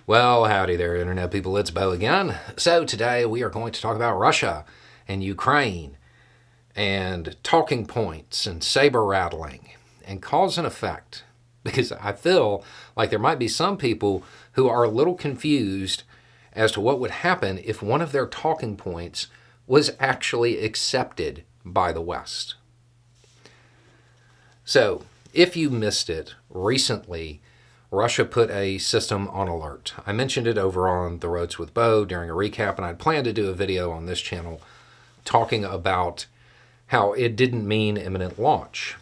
Well, howdy there, Internet people. It's Bo again. So, today we are going to talk about Russia and Ukraine and talking points and saber rattling and cause and effect. Because I feel like there might be some people who are a little confused as to what would happen if one of their talking points was actually accepted by the West. So, if you missed it, recently Russia put a system on alert. I mentioned it over on The Roads with Bo during a recap, and I'd planned to do a video on this channel talking about how it didn't mean imminent launch.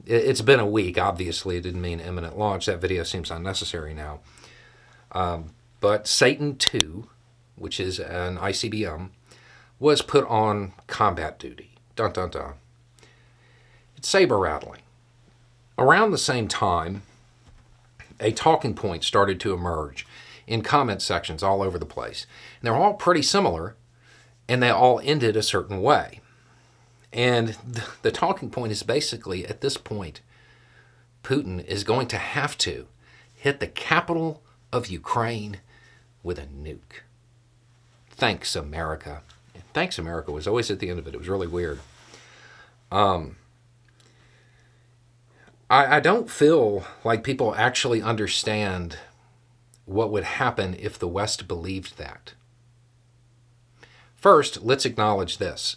It's been a week. Obviously, it didn't mean imminent launch. That video seems unnecessary now. But Satan 2, which is an ICBM, was put on combat duty. Dun, dun, dun. It's saber rattling. Around the same time, a talking point started to emerge in comment sections all over the place. And they're all pretty similar, and they all ended a certain way. And the talking point is basically, at this point, Putin is going to have to hit the capital of Ukraine with a nuke. Thanks, America. And thanks, America was always at the end of it. It was really weird. I don't feel like people actually understand what would happen if the West believed that. First, let's acknowledge this.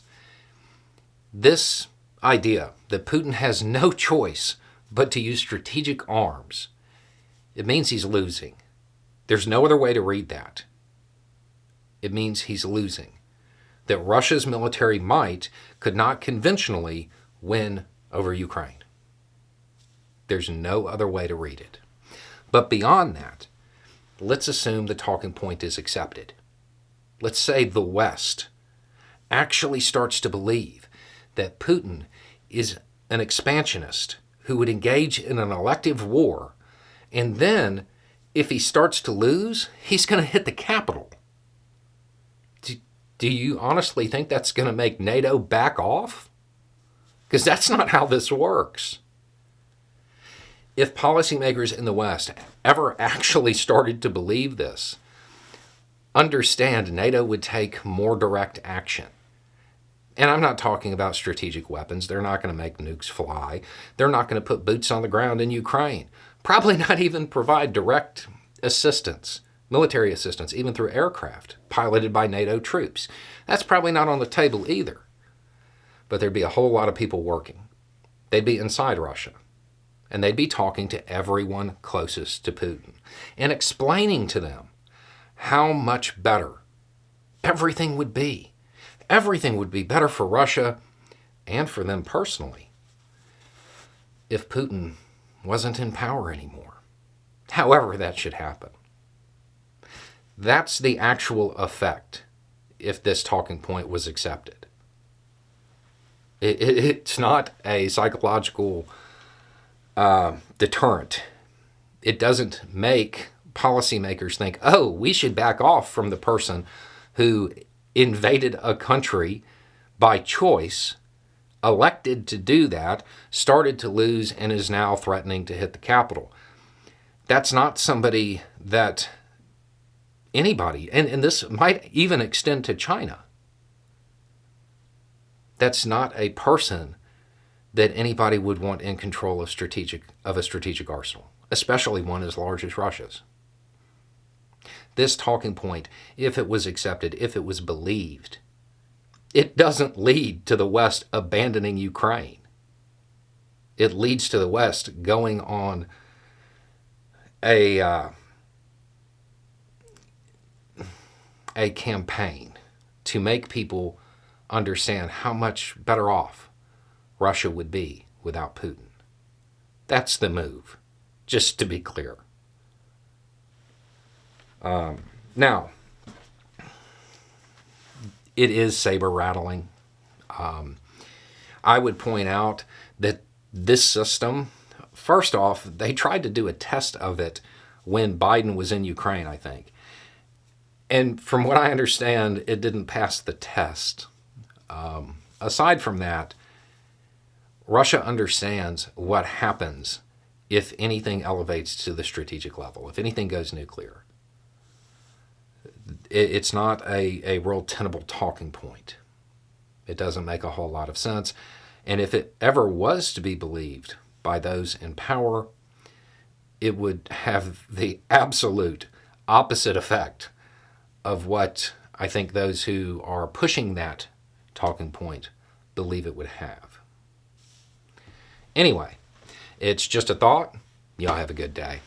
This idea that Putin has no choice but to use strategic arms, it means he's losing. There's no other way to read that. It means he's losing. That Russia's military might could not conventionally win over Ukraine. There's no other way to read it. But beyond that, let's assume the talking point is accepted. Let's say the West actually starts to believe that Putin is an expansionist who would engage in an elective war, and then, if he starts to lose, he's going to hit the capital. Do you honestly think that's going to make NATO back off? Because that's not how this works. If policymakers in the West ever actually started to believe this, understand NATO would take more direct action. And I'm not talking about strategic weapons. They're not going to make nukes fly. They're not going to put boots on the ground in Ukraine. Probably not even provide direct assistance, military assistance, even through aircraft piloted by NATO troops. That's probably not on the table either. But there'd be a whole lot of people working. They'd be inside Russia. And they'd be talking to everyone closest to Putin and explaining to them how much better everything would be. Everything would be better for Russia and for them personally if Putin wasn't in power anymore. However that should happen. That's the actual effect if this talking point was accepted. It's not a psychological deterrent. It doesn't make policymakers think, oh, we should back off from the person who invaded a country by choice, elected to do that, started to lose, and is now threatening to hit the capital. That's not somebody that anybody, and this might even extend to China. That's not a person that anybody would want in control of a strategic arsenal, especially one as large as Russia's. This talking point, if it was accepted, if it was believed, it doesn't lead to the West abandoning Ukraine. It leads to the West going on a campaign to make people understand how much better off Russia would be without Putin. That's the move, just to be clear. Now, it is saber rattling. I would point out that this system, first off, they tried to do a test of it when Biden was in Ukraine, I think. And from what I understand, it didn't pass the test. Aside from that, Russia understands what happens if anything elevates to the strategic level, if anything goes nuclear. It's not a real tenable talking point. It doesn't make a whole lot of sense. And if it ever was to be believed by those in power, it would have the absolute opposite effect of what I think those who are pushing that talking point believe it would have. Anyway, it's just a thought. Y'all have a good day.